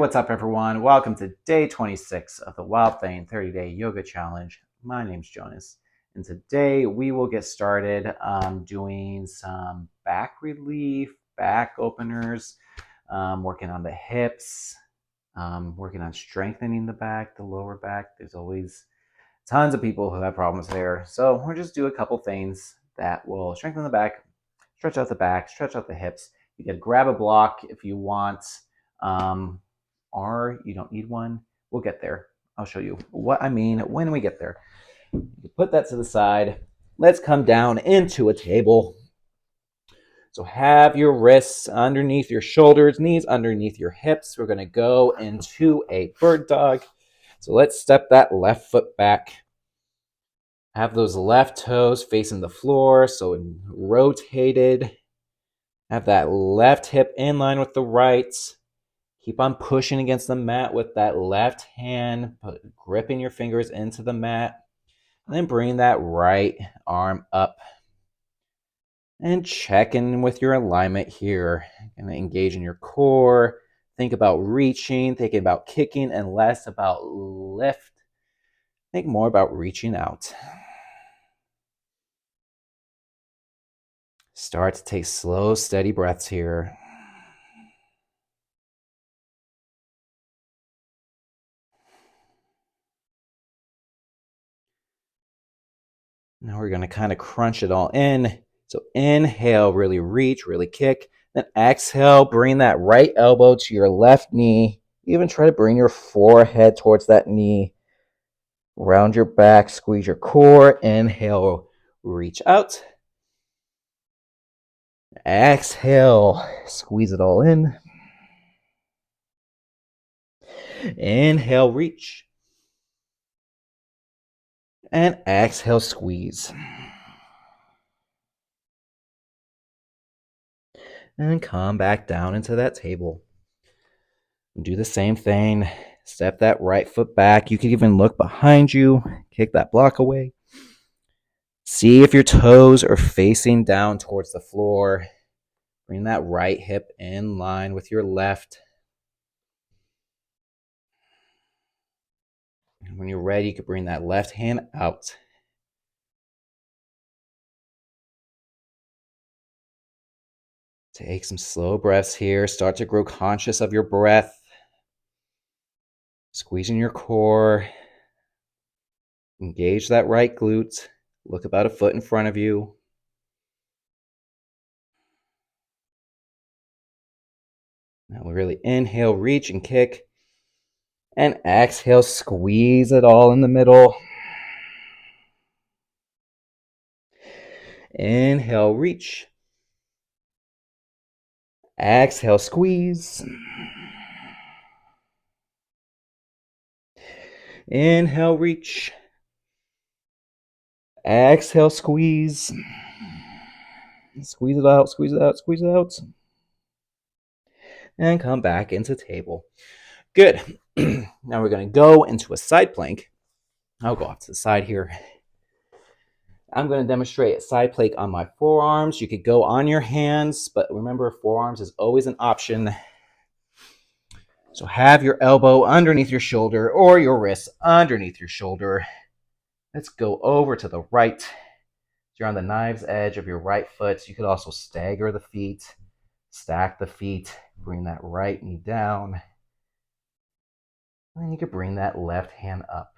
What's up, everyone? Welcome to day 26 of the Wild Thing 30-Day Yoga Challenge. My name's Jonas, and today we will get started doing some back relief, back openers, working on the hips, working on strengthening the back, the lower back. There's always tons of people who have problems there. So we'll just do a couple things that will strengthen the back, stretch out the hips. You can grab a block if you want. Or you don't need one. We'll get there. I'll show you what I mean when we get there. Put that to the side. Let's come down into a table. So have your wrists underneath your shoulders, knees underneath your hips. We're going to go into a bird dog. So let's step that left foot back. Have those left toes facing the floor, so rotated. Have that left hip in line with the right. Keep on pushing against the mat with that left hand, gripping your fingers into the mat. And then bring that right arm up. And check in with your alignment here. And engage in your core. Think about reaching, thinking about kicking, and less about lift. Think more about reaching out. Start to take slow, steady breaths here. Now we're going to kind of crunch it all in. So inhale, really reach, really kick. Then exhale, bring that right elbow to your left knee. Even try to bring your forehead towards that knee. Round your back, squeeze your core. Inhale, reach out. Exhale, squeeze it all in. Inhale, reach. And exhale, squeeze. And come back down into that table. Do the same thing. Step that right foot back. You can even look behind you. Kick that block away. See if your toes are facing down towards the floor. Bring that right hip in line with your left. And when you're ready, you can bring that left hand out. Take some slow breaths here. Start to grow conscious of your breath. Squeezing your core. Engage that right glute. Look about a foot in front of you. Now we really inhale, reach and kick. And exhale, squeeze it all in the middle. Inhale, reach. Exhale, squeeze. Inhale, reach. Exhale, squeeze. Squeeze it out, squeeze it out, squeeze it out. And come back into table. Good. Now we're going to go into a side plank. I'll go off to the side here. I'm going to demonstrate a side plank on my forearms. You could go on your hands, but remember, forearms is always an option. So have your elbow underneath your shoulder or your wrist underneath your shoulder. Let's go over to the right. You're on the knife's edge of your right foot. You could also stagger the feet, stack the feet, bring that right knee down. And then you could bring that left hand up.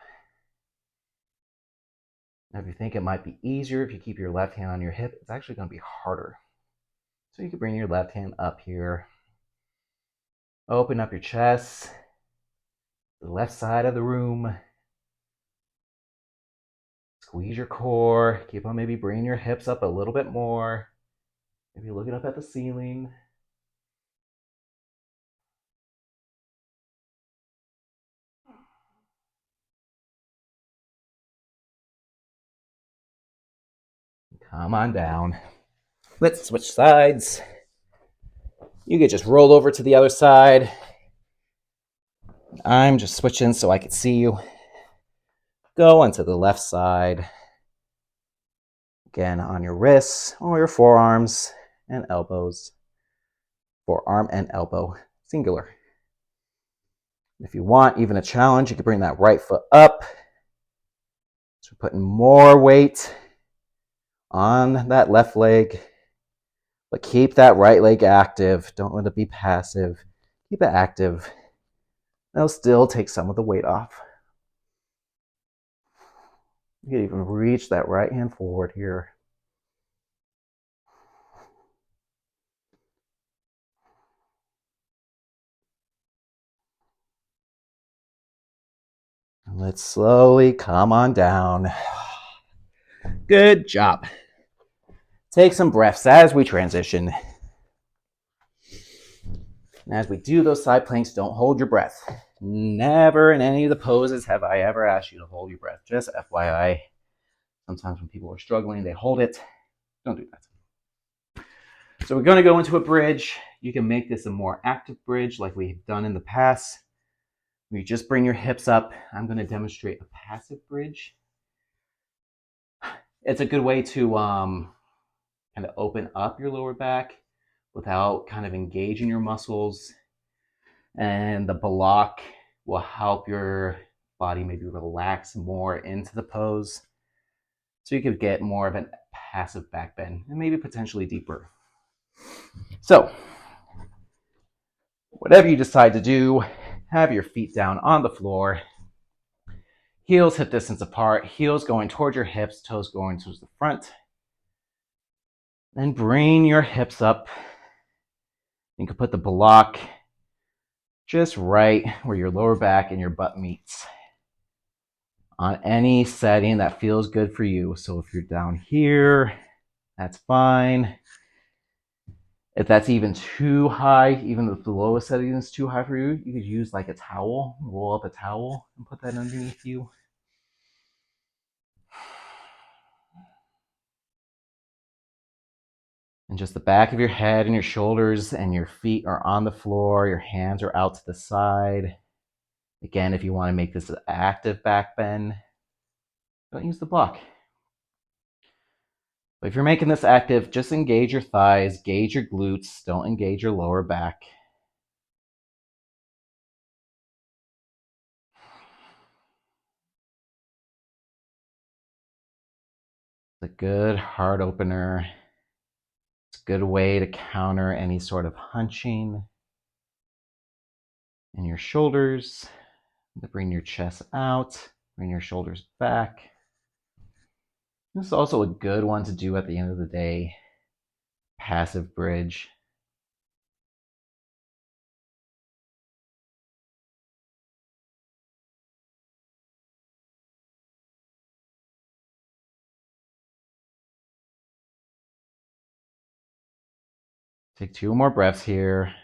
Now, if you think it might be easier if you keep your left hand on your hip, it's actually going to be harder. So you can bring your left hand up here. Open up your chest, the left side of the room. Squeeze your core. Keep on maybe bringing your hips up a little bit more. Maybe looking up at the ceiling. Come on down. Let's switch sides. You could just roll over to the other side. I'm just switching so I can see you. Go onto the left side. Again, on your wrists or your forearms and elbows. Forearm and elbow, singular. If you want even a challenge, you can bring that right foot up. So we're putting more weight on that left leg, but keep that right leg active. Don't let it be passive. Keep it active. That'll still take some of the weight off. You can even reach that right hand forward here. And let's slowly come on down. Good job. Take some breaths as we transition. And as we do those side planks, don't hold your breath. Never in any of the poses have I ever asked you to hold your breath. Just FYI. Sometimes when people are struggling, they hold it. Don't do that. So we're going to go into a bridge. You can make this a more active bridge like we've done in the past. You just bring your hips up. I'm going to demonstrate a passive bridge. It's a good way to kind of open up your lower back without kind of engaging your muscles. And the block will help your body maybe relax more into the pose. So you could get more of a passive back bend and maybe potentially deeper. So whatever you decide to do, have your feet down on the floor. Heels hip distance apart, heels going towards your hips, toes going towards the front. Then bring your hips up. You can put the block just right where your lower back and your butt meets on any setting that feels good for you. So if you're down here, that's fine. If that's even too high, even if the lowest setting is too high for you, you could use like a towel, roll up a towel and put that underneath you. And just the back of your head and your shoulders and your feet are on the floor. Your hands are out to the side. Again, if you want to make this an active back bend, don't use the block. But if you're making this active, just engage your thighs, gauge your glutes, don't engage your lower back. It's a good heart opener. It's a good way to counter any sort of hunching in your shoulders. Bring your chest out, bring your shoulders back. This is also a good one to do at the end of the day. Passive bridge. Take 2 more breaths here.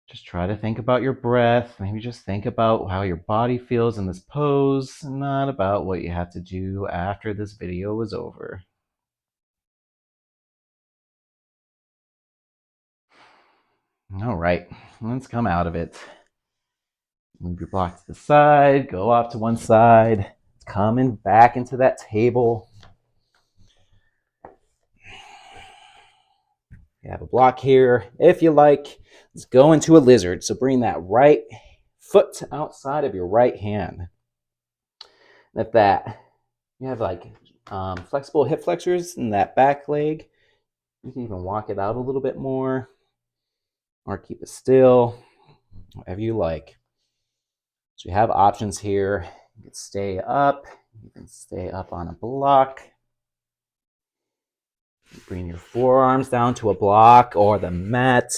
Just try to think about your breath. Maybe just think about how your body feels in this pose, not about what you have to do after this video is over. All right, let's come out of it. Move your block to the side, go off to one side. It's coming back into that table. You have a block here. If you like, let's go into a lizard. So bring that right foot outside of your right hand. And if that, you have like flexible hip flexors in that back leg, you can even walk it out a little bit more or keep it still, whatever you like. So you have options here. You can stay up. You can stay up on a block. Bring your forearms down to a block or the mat.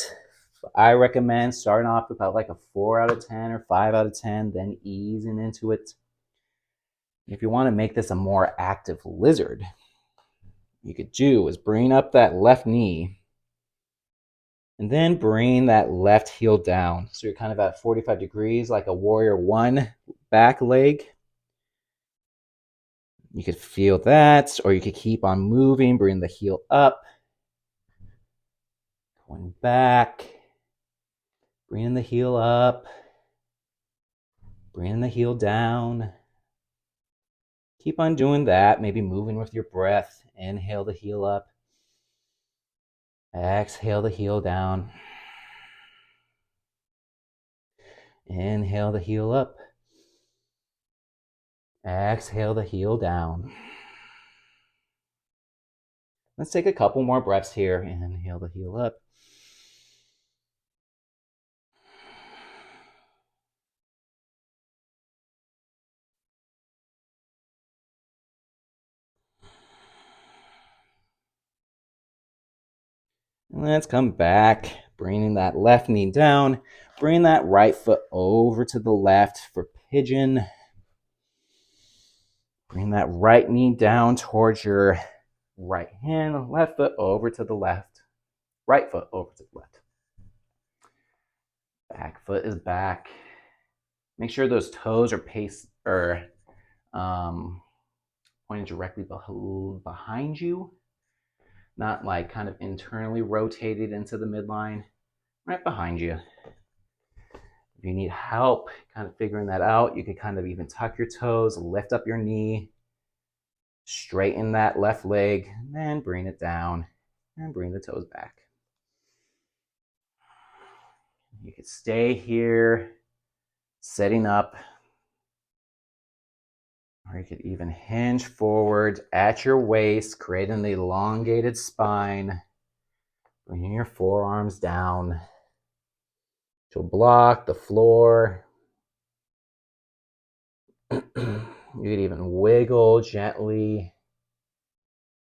I recommend starting off with about like a 4 out of 10 or 5 out of 10, then easing into it. If you want to make this a more active lizard, you could do is bring up that left knee and then bring that left heel down. So you're kind of at 45 degrees like a warrior 1 back leg. You could feel that, or you could keep on moving, bring the heel up, going back, bringing the heel up, bringing the heel down. Keep on doing that, maybe moving with your breath. Inhale the heel up, exhale the heel down. Inhale the heel up. Exhale the heel down. Let's take a couple more breaths here. Inhale the heel up. Let's come back, bringing that left knee down. Bring that right foot over to the left for pigeon. Bring that right knee down towards your right hand. Left foot over to the left. Right foot over to the left. Back foot is back. Make sure those toes are pointing directly behind you, not like kind of internally rotated into the midline, right behind you. If you need help kind of figuring that out, you could kind of even tuck your toes, lift up your knee, straighten that left leg, and then bring it down and bring the toes back. You could stay here, setting up, or you could even hinge forward at your waist, creating the elongated spine, bringing your forearms down to block the floor. You could even wiggle gently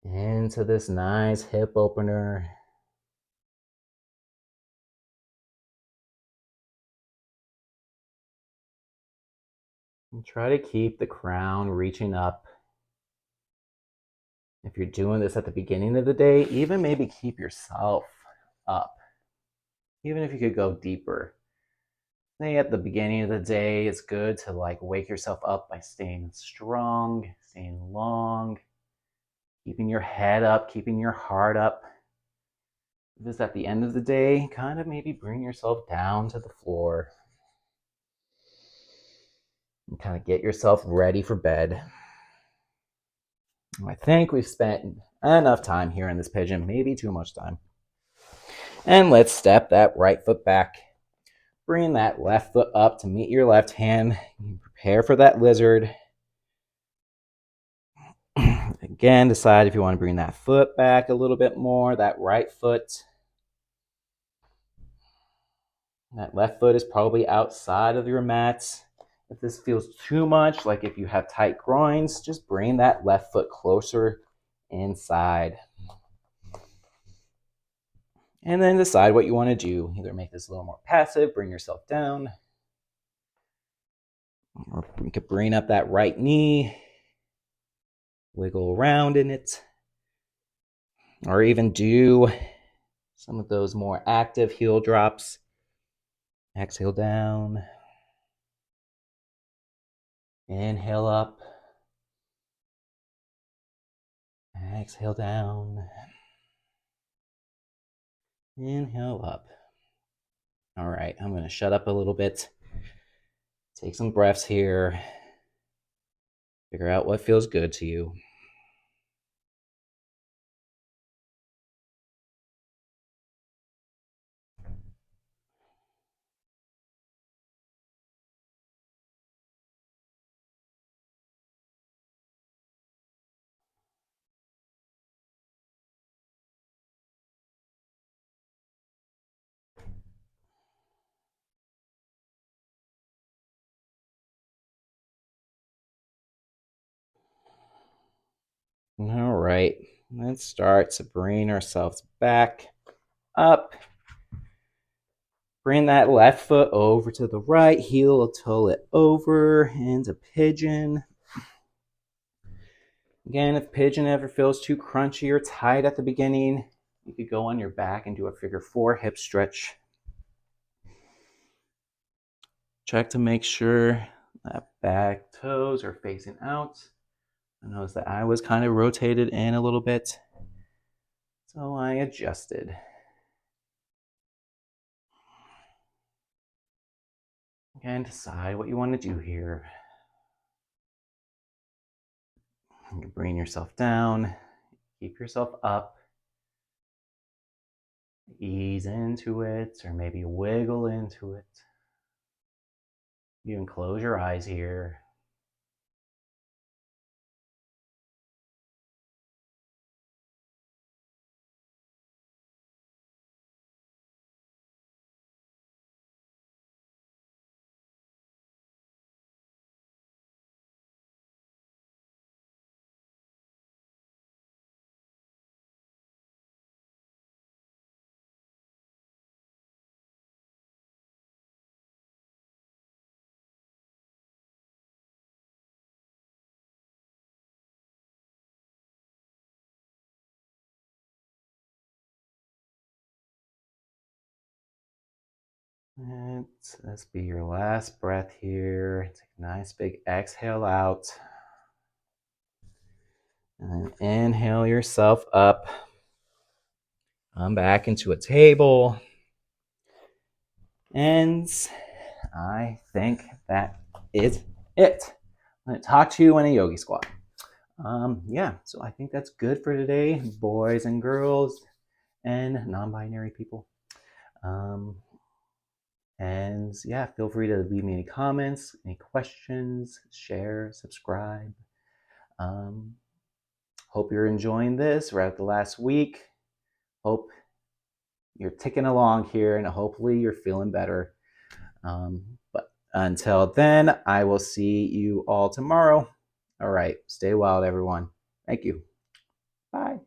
into this nice hip opener. And try to keep the crown reaching up. If you're doing this at the beginning of the day, even maybe keep yourself up. Even if you could go deeper. Say at the beginning of the day, it's good to like wake yourself up by staying strong, staying long, keeping your head up, keeping your heart up. If it's at the end of the day, kind of maybe bring yourself down to the floor and kind of get yourself ready for bed. I think we've spent enough time here in this pigeon, maybe too much time. And let's step that right foot back. Bring that left foot up to meet your left hand. Prepare for that lizard. Again, decide if you want to bring that foot back a little bit more, that right foot. That left foot is probably outside of your mat. If this feels too much, like if you have tight groins, just bring that left foot closer inside. And then decide what you want to do. Either make this a little more passive, bring yourself down, or you could bring up that right knee, wiggle around in it, or even do some of those more active heel drops. Exhale down, inhale up, exhale down, inhale up. All right, I'm going to shut up a little bit, take some breaths here, figure out what feels good to you. All right, let's start to bring ourselves back up. Bring that left foot over to the right, heel toe it over into pigeon. Again, if pigeon ever feels too crunchy or tight at the beginning, you could go on your back and do a figure 4 hip stretch. Check to make sure that back toes are facing out. I noticed that I was kind of rotated in a little bit, so I adjusted. Again, decide what you want to do here. You can bring yourself down, keep yourself up, ease into it, or maybe wiggle into it. You can close your eyes here. And let's be your last breath here. Take a nice big exhale out. And inhale yourself up. Come back into a table. And I think that is it. I'm going to talk to you in a yogi squat. Yeah, so I think that's good for today, boys and girls and non-binary people. And yeah, feel free to leave me any comments, any questions, share, subscribe. Hope you're enjoying this. We're at the last week. Hope you're ticking along here, and hopefully you're feeling better. But until then, I will see you all tomorrow. All right, stay wild, everyone. Thank you. Bye.